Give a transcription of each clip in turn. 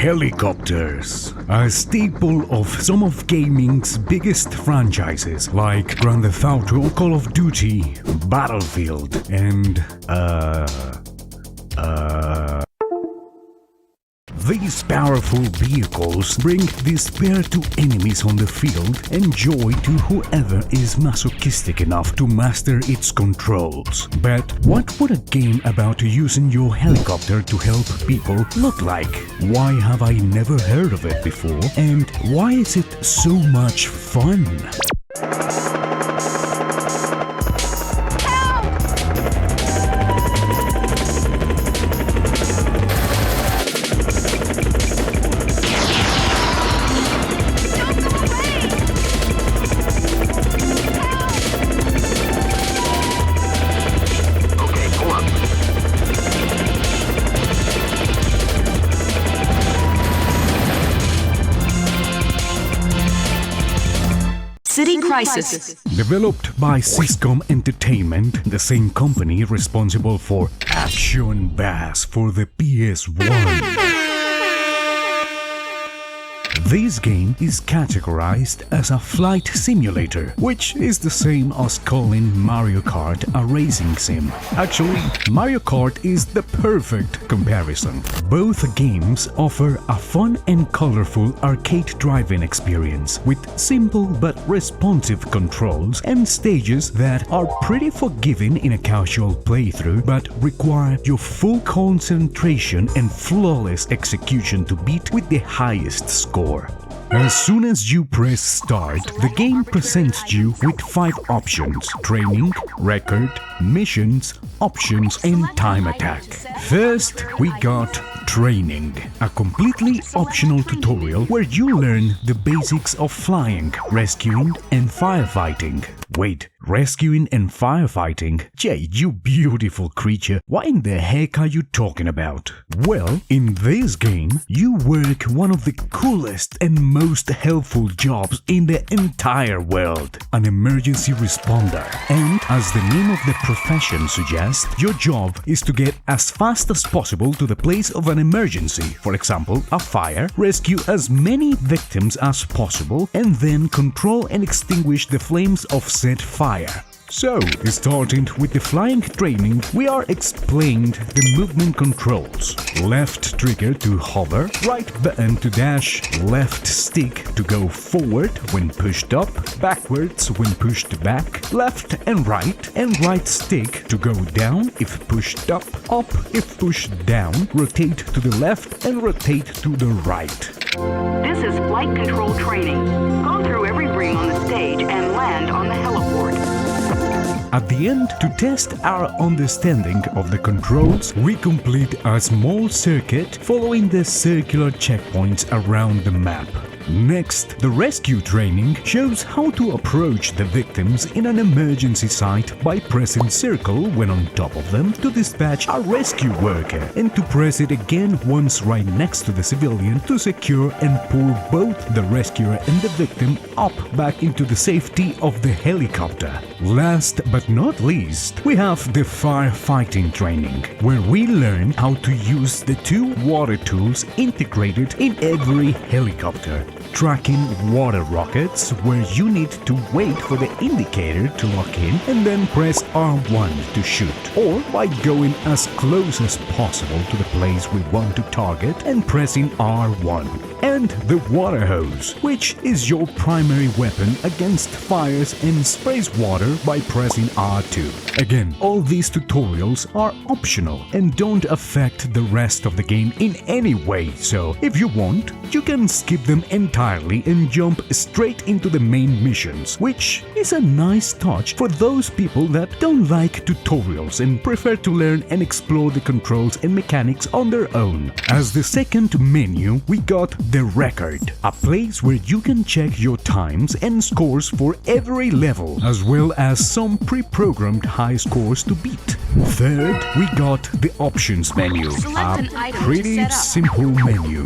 Helicopters, a staple of some of gaming's biggest franchises like Grand Theft Auto, Call of Duty, Battlefield, and These powerful vehicles bring despair to enemies on the field and joy to whoever is masochistic enough to master its controls. But what would a game about using your helicopter to help people look like? Why have I never heard of it before? And why is it so much fun? City Crisis. Developed by Syscom Entertainment, the same company responsible for Action Bass for the PS1. This game is categorized as a flight simulator, which is the same as calling Mario Kart a racing sim. Actually, Mario Kart is the perfect comparison. Both games offer a fun and colorful arcade driving experience with simple but responsive controls and stages that are pretty forgiving in a casual playthrough but require your full concentration and flawless execution to beat with the highest score. As soon as you press start, the game presents you with 5 options: training, record, missions, options, and time attack. First, we got training, a completely optional tutorial where you learn the basics of flying, rescuing, and firefighting. Wait, rescuing and firefighting? Jay, you beautiful creature, what in the heck are you talking about? Well, in this game, you work one of the coolest and most helpful jobs in the entire world, an emergency responder. And as the name of the profession suggests, your job is to get as fast as possible to the place of an emergency, for example, a fire, rescue as many victims as possible, and then control and extinguish the flames of said fire. So, starting with the flying training, we are explained the movement controls. Left trigger to hover, right button to dash, left stick to go forward when pushed up, backwards when pushed back, left and right stick to go down if pushed up if pushed down, rotate to the left and rotate to the right. This is flight control training. Go through every ring on the stage and land on the heliport. At the end, to test our understanding of the controls, we complete a small circuit following the circular checkpoints around the map. Next, the rescue training shows how to approach the victims in an emergency site by pressing circle when on top of them to dispatch a rescue worker, and to press it again once right next to the civilian to secure and pull both the rescuer and the victim up back into the safety of the helicopter. Last but not least, we have the firefighting training, where we learn how to use the 2 water tools integrated in every helicopter. Tracking water rockets, where you need to wait for the indicator to lock in and then press R1 to shoot, or by going as close as possible to the place we want to target and pressing R1. And the water hose, which is your primary weapon against fires and sprays water by pressing R2. Again, all these tutorials are optional and don't affect the rest of the game in any way, so if you want, you can skip them entirely and jump straight into the main missions, which is a nice touch for those people that don't like tutorials and prefer to learn and explore the controls and mechanics on their own. As the second menu, we got the record, a place where you can check your times and scores for every level, as well as some pre-programmed high scores to beat. Third, we got the options menu, a pretty simple menu.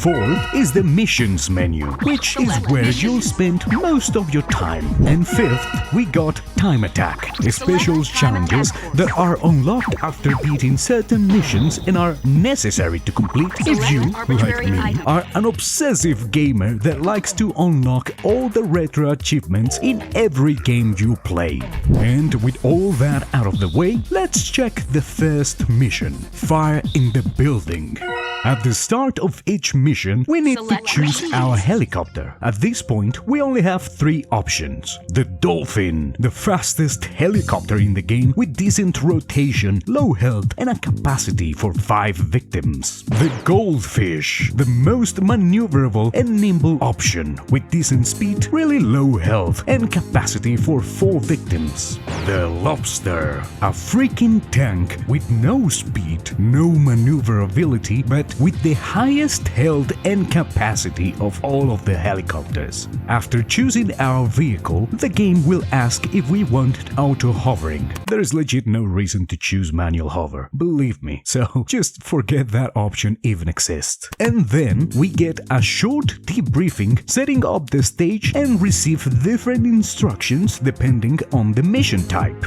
Fourth is the missions menu, menu, which is where you'll spend most of your time. And fifth, we got time attack, special challenges that are unlocked after beating certain missions and are necessary to complete if you, like me, are an obsessive gamer that likes to unlock all the retro achievements in every game you play. And with all that out of the way, let's check the first mission, Fire in the Building. At the start of each mission, we need to choose our helicopter. At this point, we only have 3 options. The Dolphin, the fastest helicopter in the game with decent rotation, low health and a capacity for 5 victims. The Goldfish, the most maneuverable and nimble option with decent speed, really low health and capacity for 4 victims. The Lobster, a freaking tank with no speed, no maneuverability, but with the highest health and capacity of all of the helicopters. After choosing our vehicle, the game will ask if we want auto hovering. There is legit no reason to choose manual hover, believe me, so just forget that option even exists. And then we get a short debriefing setting up the stage and receive different instructions depending on the mission type.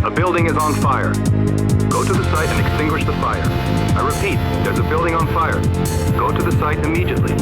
A building is on fire. Go to the site and extinguish the fire. I repeat, there's a building on fire. Go to the site immediately.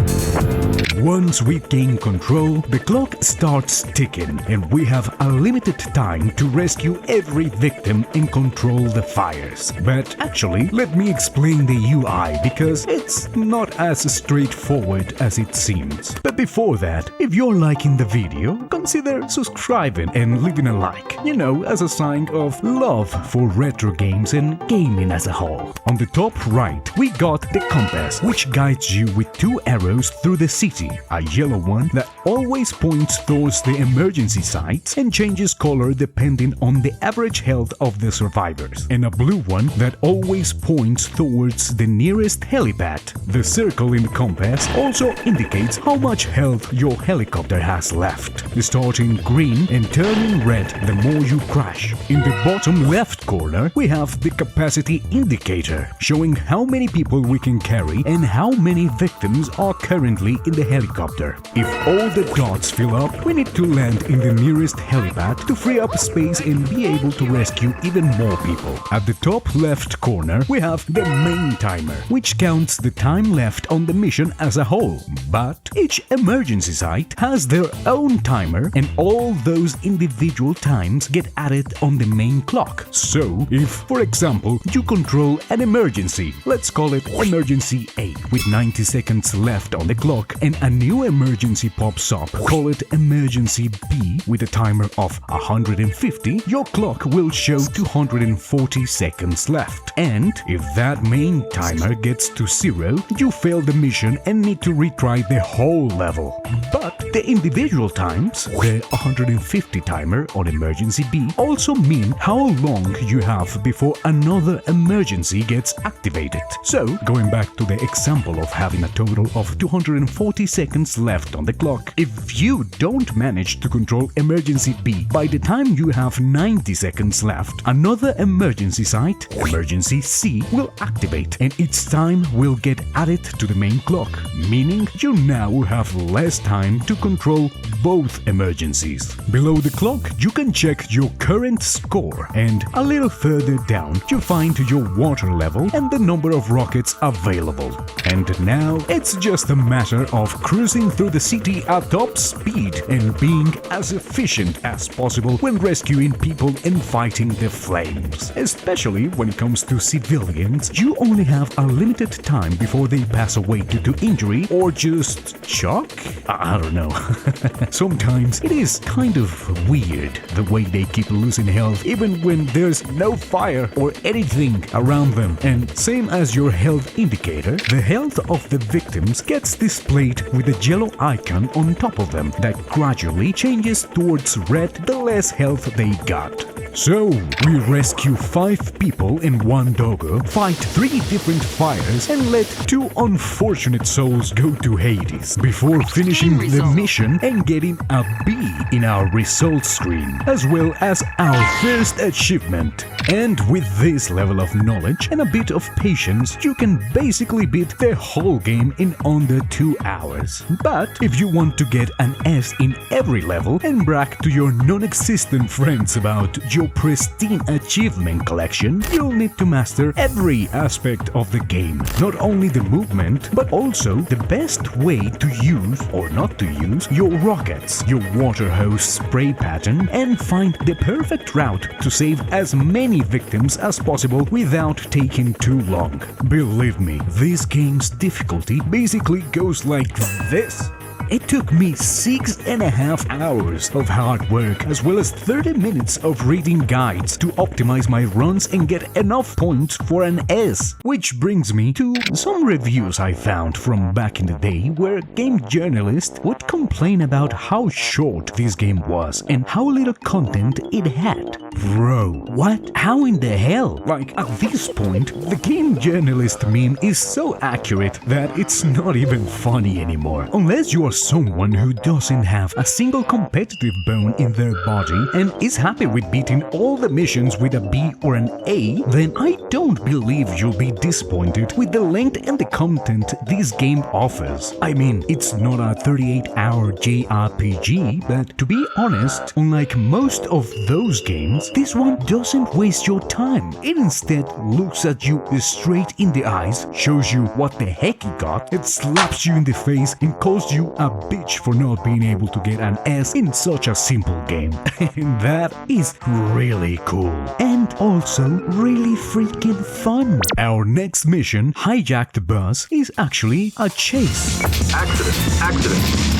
Once we gain control, the clock starts ticking and we have a limited time to rescue every victim and control the fires. But actually, let me explain the UI because it's not as straightforward as it seems. But before that, if you're liking the video, consider subscribing and leaving a like, you know, as a sign of love for retro games and gaming as a whole. On the top right, we got the compass, which guides you with 2 arrows through the city, a yellow one that always points towards the emergency sites and changes color depending on the average health of the survivors, and a blue one that always points towards the nearest helipad. The circle in the compass also indicates how much health your helicopter has left, starting green and turning red the more you crash. In the bottom left corner, we have the capacity indicator, showing how many people we can carry and how many victims are currently in the helicopter. If all the dots fill up, we need to land in the nearest helipad to free up space and be able to rescue even more people. At the top left corner, we have the main timer, which counts the time left on the mission as a whole. But each emergency site has their own timer and all those individual times get added on the main clock. So, if, for example, you control an emergency, let's call it emergency A, with 90 seconds left on the clock, and a new emergency pops up, call it emergency B, with a timer of 150, your clock will show 240 seconds left. And if that main timer gets to 0, you fail the mission and need to retry the whole level. But the individual times, the 150 timer on emergency B, also mean how long you have before another emergency gets activated. So, going back to the example of having a total of 240 seconds left on the clock, if you don't manage to control emergency B by the time you have 90 seconds left, another emergency site, emergency C, will activate and its time will get added to the main clock, meaning you now have less time to control both emergencies. Below the clock, you can check your current score, and a little further down, you find your water level and the number of rockets available. And now, it's just a matter of cruising through the city at top speed and being as efficient as possible when rescuing people and fighting the flames. Especially when it comes to civilians, you only have a limited time before they pass away due to injury or just shock? I don't know. Sometimes it is kind of weird the way they keep losing health even when there's no fire or anything around them. And same as your health indicator, the health of the victims gets displayed with a yellow icon on top of them that gradually changes towards red the less health they got. So, we rescue 5 people and 1 doggo, fight 3 different fires, and let 2 unfortunate souls go to Hades before finishing the mission and getting a B in our results screen, as well as our first achievement. And with this level of knowledge and a bit of patience, you can basically beat the whole game in under 2 hours. But if you want to get an S in every level and brag to your non-existent friends about your pristine achievement collection, you'll need to master every aspect of the game. Not only the movement, but also the best way to use or not to use your rockets, your water hose spray pattern, and find the perfect route to save as many victims as possible without taking too long. Believe me, this game's difficulty basically goes like this. It took me 6.5 hours of hard work as well as 30 minutes of reading guides to optimize my runs and get enough points for an S. Which brings me to some reviews I found from back in the day where game journalists would complain about how short this game was and how little content it had. Bro, what? How in the hell? Like, at this point, the game journalist meme is so accurate that it's not even funny anymore. Unless you are someone who doesn't have a single competitive bone in their body and is happy with beating all the missions with a B or an A, then I don't believe you'll be disappointed with the length and the content this game offers. I mean, it's not a 38-hour JRPG, but to be honest, unlike most of those games, this one doesn't waste your time. It instead looks at you straight in the eyes, shows you what the heck you got, it slaps you in the face and calls you a bitch for not being able to get an S in such a simple game. And that is really cool. And also really freaking fun. Our next mission, Hijack the Bus, is actually a chase. Accident.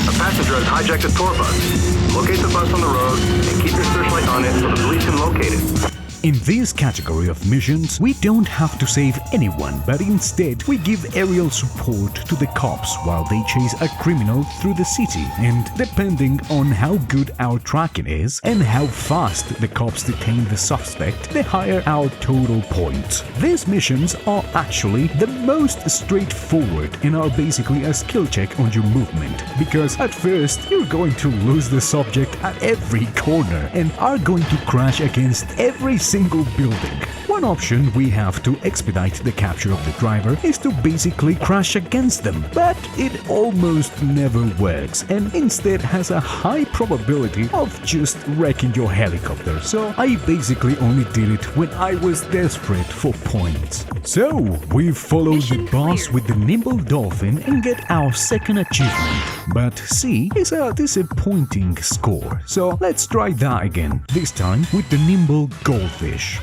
A passenger has hijacked a tour bus. Locate the bus on the road and keep your searchlight on it so the police can locate it. In this category of missions, we don't have to save anyone, but instead we give aerial support to the cops while they chase a criminal through the city, and depending on how good our tracking is and how fast the cops detain the suspect, the higher our total points. These missions are actually the most straightforward and are basically a skill check on your movement, because at first you're going to lose the subject at every corner and are going to crash against every single building. One option we have to expedite the capture of the driver is to basically crash against them, but it almost never works and instead has a high probability of just wrecking your helicopter, so I basically only did it when I was desperate for points. So, we follow the boss with the nimble dolphin and get our second achievement, but C is a disappointing score, so let's try that again, this time with the nimble goldfish.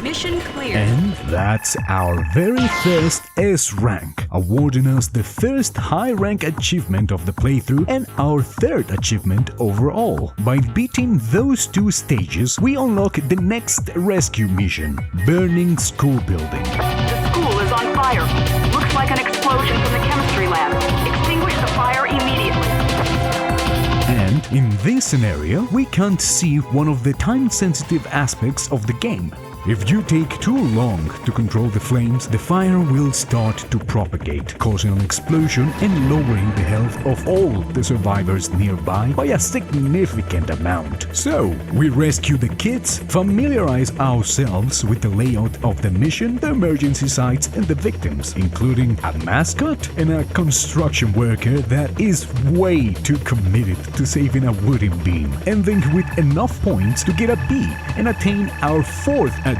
Mission clear. And that's our very first S rank, awarding us the first high rank achievement of the playthrough and our third achievement overall. By beating those 2 stages, we unlock the next rescue mission, Burning School Building. The school is on fire. Looks like an explosion from the chemistry lab. Extinguish the fire immediately. And in this scenario, we can't see one of the time-sensitive aspects of the game. If you take too long to control the flames, the fire will start to propagate, causing an explosion and lowering the health of all the survivors nearby by a significant amount. So, we rescue the kids, familiarize ourselves with the layout of the mission, the emergency sites, and the victims, including a mascot and a construction worker that is way too committed to saving a wooden beam, ending with enough points to get a B and attain our 4th achievement.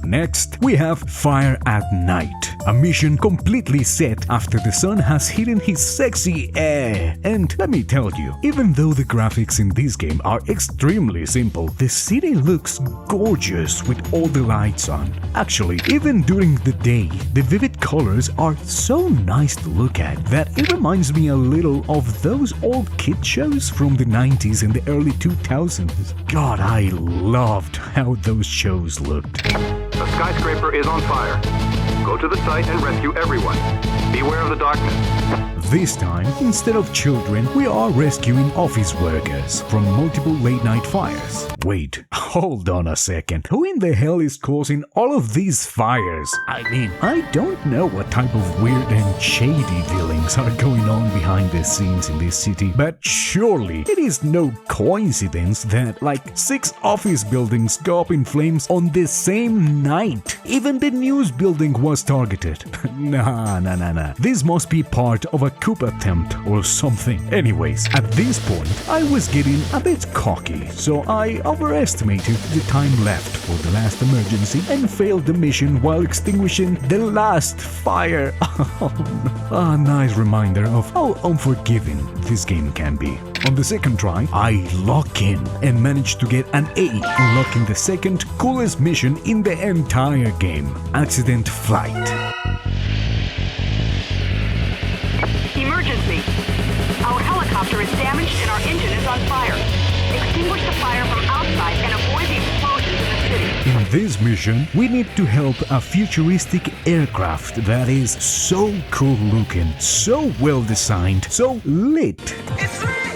Next, we have Fire at Night, a mission completely set after the sun has hidden his sexy air. And let me tell you, even though the graphics in this game are extremely simple, the city looks gorgeous with all the lights on. Actually, even during the day, the vivid colors are so nice to look at that it reminds me a little of those old kid shows from the 90s and the early 2000s. God, I loved how those shows looked. A skyscraper is on fire. Go to the site and rescue everyone. Beware of the darkness. This time, instead of children, we are rescuing office workers from multiple late-night fires. Wait, hold on a second. Who in the hell is causing all of these fires? I mean, I don't know what type of weird and shady dealings are going on behind the scenes in this city, but surely it is no coincidence that like 6 office buildings go up in flames on the same night. Even the news building was targeted. Nah. This must be part of a coup attempt or something. Anyways, at this point, I was getting a bit cocky, so I overestimated the time left for the last emergency and failed the mission while extinguishing the last fire. A nice reminder of how unforgiving this game can be. On the second try, I lock in and managed to get an A, unlocking the second coolest mission in the entire game, Accident Flight. Emergency! Our helicopter is damaged and our engine is on fire. Extinguish the fire from outside and avoid the explosions in the city. In this mission, we need to help a futuristic aircraft that is so cool looking, so well designed, so lit.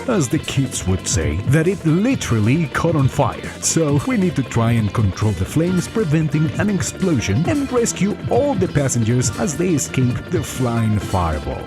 As the kids would say, that it literally caught on fire. So we need to try and control the flames, preventing an explosion, and rescue all the passengers as they escape the flying fireball.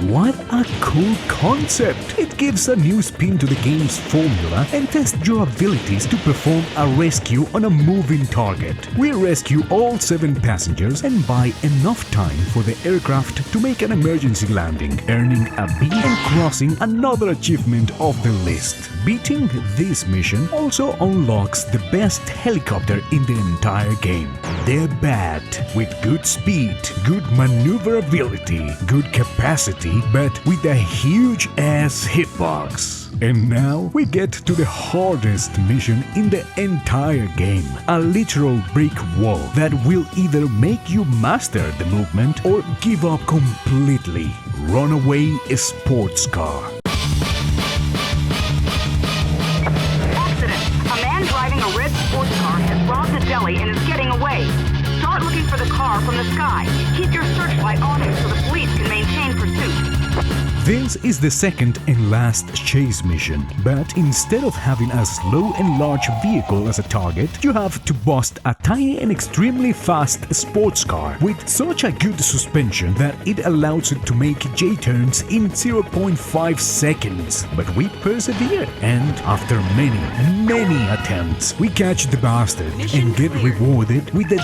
What a cool concept! It gives a new spin to the game's formula and tests your abilities to perform a rescue on a moving target. We rescue all 7 passengers and buy enough time for the aircraft to make an emergency landing, earning a B and crossing another achievement off the list. Beating this mission also unlocks the best helicopter in the entire game, the Bat, with good speed, good maneuverability, good capacity, but with a huge ass hitbox. And now we get to the hardest mission in the entire game, a literal brick wall that will either make you master the movement or give up completely. Runaway sports car. Accident! A man driving a red sports car has robbed a deli and is getting away. Start looking for the car from the sky. Keep your searchlight on him so the police can maintain pursuit. This is the second and last chase mission, but instead of having a slow and large vehicle as a target, you have to bust a tiny and extremely fast sports car with such a good suspension that it allows it to make J-turns in 0.5 seconds. But we persevere, and after many attempts, we catch the bastard and get rewarded with a D,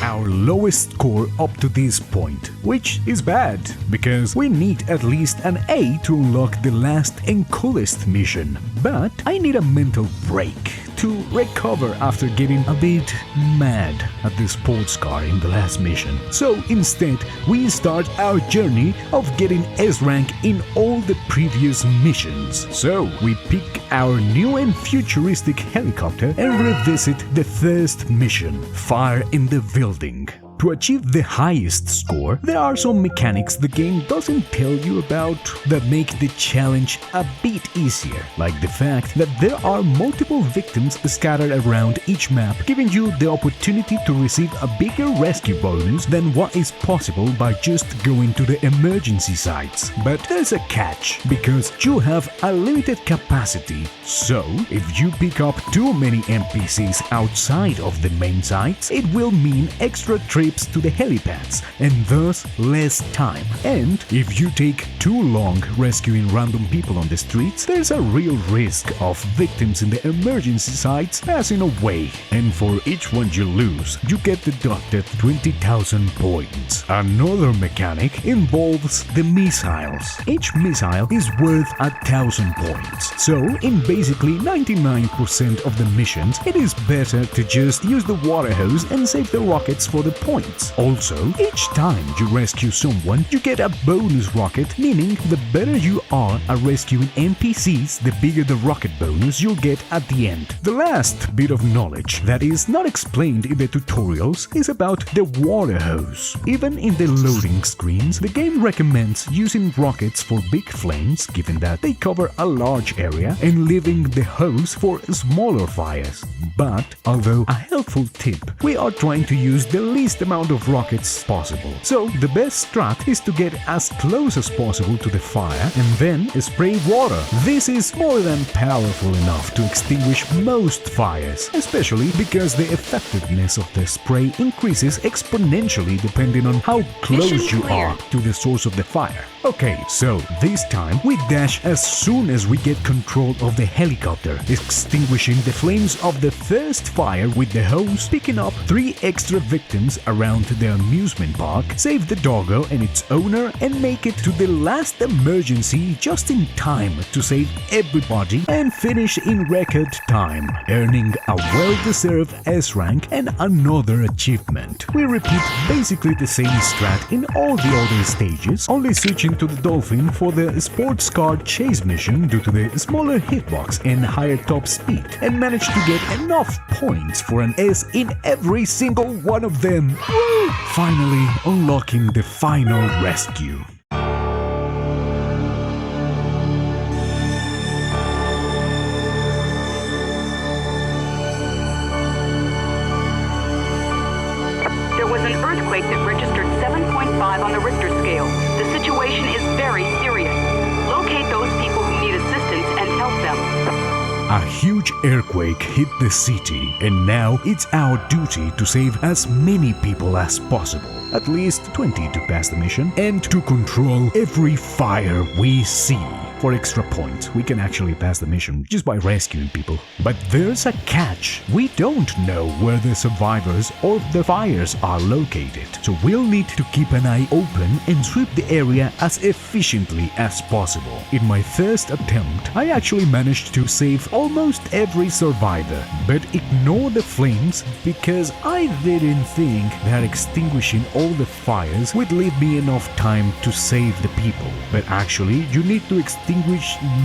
our lowest score up to this point, which is bad, because we need at least an A to unlock the last and coolest mission. But I need a mental break to recover after getting a bit mad at the sports car in the last mission. So instead, we start our journey of getting S rank in all the previous missions. So we pick our new and futuristic helicopter and revisit the first mission, Fire in the Building. To achieve the highest score, there are some mechanics the game doesn't tell you about that make the challenge a bit easier, like the fact that there are multiple victims scattered around each map, giving you the opportunity to receive a bigger rescue bonus than what is possible by just going to the emergency sites. But there's a catch, because you have a limited capacity, so if you pick up too many NPCs outside of the main sites, it will mean extra trips to the helipads and thus less time. And if you take too long rescuing random people on the streets, there's a real risk of victims in the emergency sites passing away, and for each one you lose, you get deducted 20,000 points. Another mechanic involves the missiles. Each missile is worth 1,000 points, so in basically 99% of the missions, it is better to just use the water hose and save the rockets for the points. Also, each time you rescue someone, you get a bonus rocket, meaning the better you are at rescuing NPCs, the bigger the rocket bonus you'll get at the end. The last bit of knowledge that is not explained in the tutorials is about the water hose. Even in the loading screens, the game recommends using rockets for big flames, given that they cover a large area, and leaving the hose for smaller fires. But, although a helpful tip, we are trying to use the least amount amount of rockets possible. So the best strat is to get as close as possible to the fire and then spray water. This is more than powerful enough to extinguish most fires, especially because the effectiveness of the spray increases exponentially depending on how close Mission you clear. are to the source of the fire. Okay, so this time we dash as soon as we get control of the helicopter, extinguishing the flames of the first fire with the hose, picking up 3 extra victims around the amusement park, save the doggo and its owner, and make it to the last emergency just in time to save everybody and finish in record time, earning a well-deserved S rank and another achievement. We repeat basically the same strat in all the other stages, only switching to the Dolphin for the sports car chase mission due to the smaller hitbox and higher top speed, and managed to get enough points for an S in every single one of them. Woo! Finally unlocking the final rescue. There was an earthquake that registered 7.5 on the Richter scale. The situation is very serious. Locate those people who need assistance and help them. A huge earthquake hit the city, and now it's our duty to save as many people as possible, at least 20 to pass the mission, and to control every fire we see. For extra points, we can actually pass the mission just by rescuing people. But there's a catch. We don't know where the survivors or the fires are located, so we'll need to keep an eye open and sweep the area as efficiently as possible. In my first attempt, I actually managed to save almost every survivor, but ignore the flames because I didn't think that extinguishing all the fires would leave me enough time to save the people. But actually, you need to extinguish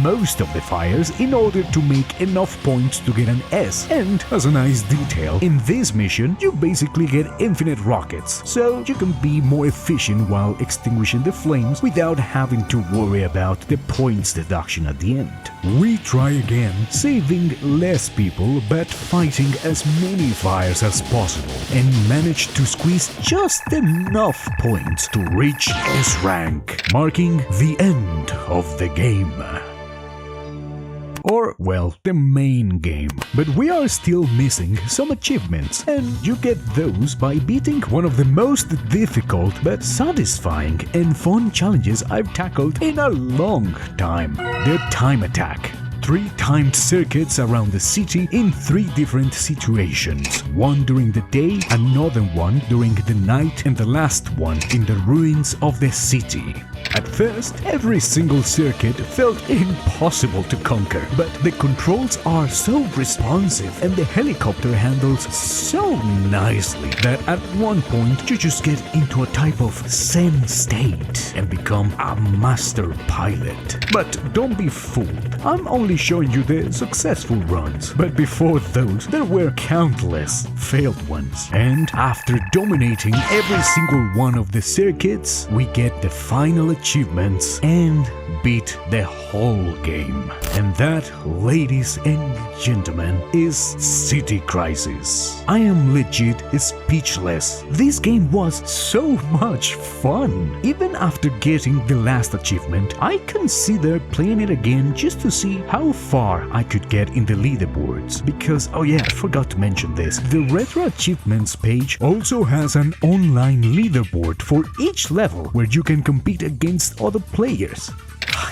most of the fires in order to make enough points to get an S. And as a nice detail, in this mission you basically get infinite rockets, so you can be more efficient while extinguishing the flames without having to worry about the points deduction at the end. We try again, saving less people but fighting as many fires as possible, and manage to squeeze just enough points to reach S rank, marking the end of the game. Or, well, the main game. But we are still missing some achievements, and you get those by beating one of the most difficult but satisfying and fun challenges I've tackled in a long time. The time attack. 3 timed circuits around the city in 3 different situations. One during the day, another one during the night, and the last one in the ruins of the city. At first, every single circuit felt impossible to conquer, but the controls are so responsive and the helicopter handles so nicely that at one point you just get into a type of zen state and become a master pilot. But don't be fooled, I'm only showing you the successful runs, but before those there were countless failed ones. And after dominating every single one of the circuits, we get the final achievements and beat the whole game. And that, ladies and gentlemen, is City Crisis. I am legit speechless. This game was so much fun. Even after getting the last achievement, I considered playing it again just to see how far I could get in the leaderboards. Because, oh yeah, I forgot to mention this, the Retro Achievements page also has an online leaderboard for each level where you can compete against other players.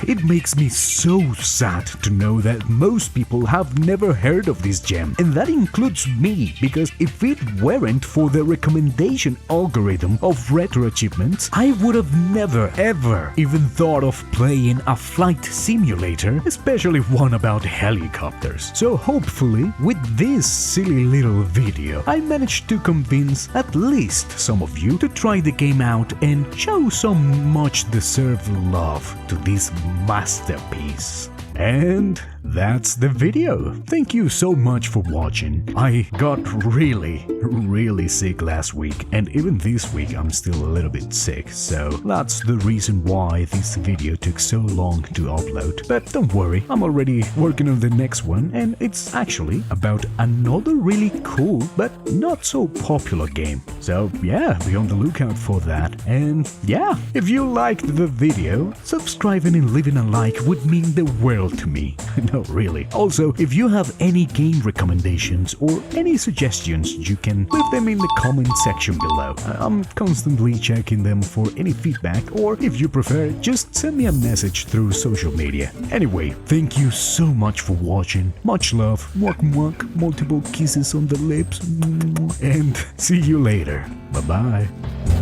It makes me so sad to know that most people have never heard of this gem, and that includes me, because if it weren't for the recommendation algorithm of Retro Achievements, I would have never ever even thought of playing a flight simulator, especially one about helicopters. So hopefully, with this silly little video, I managed to convince at least some of you to try the game out and show some much deserved love to this masterpiece. And that's the video. Thank you so much for watching. I got really sick last week, and even this week I'm still a little bit sick, so that's the reason why this video took so long to upload. But don't worry, I'm already working on the next one, and it's actually about another really cool but not so popular game. So yeah, be on the lookout for that. And yeah, if you liked the video, subscribing and leaving a like would mean the world to me. No, really. Also, if you have any game recommendations or any suggestions, you can leave them in the comment section below. I'm constantly checking them for any feedback, or if you prefer, just send me a message through social media. Anyway, thank you so much for watching. Much love, mwah mwah, multiple kisses on the lips, and see you later. Bye bye.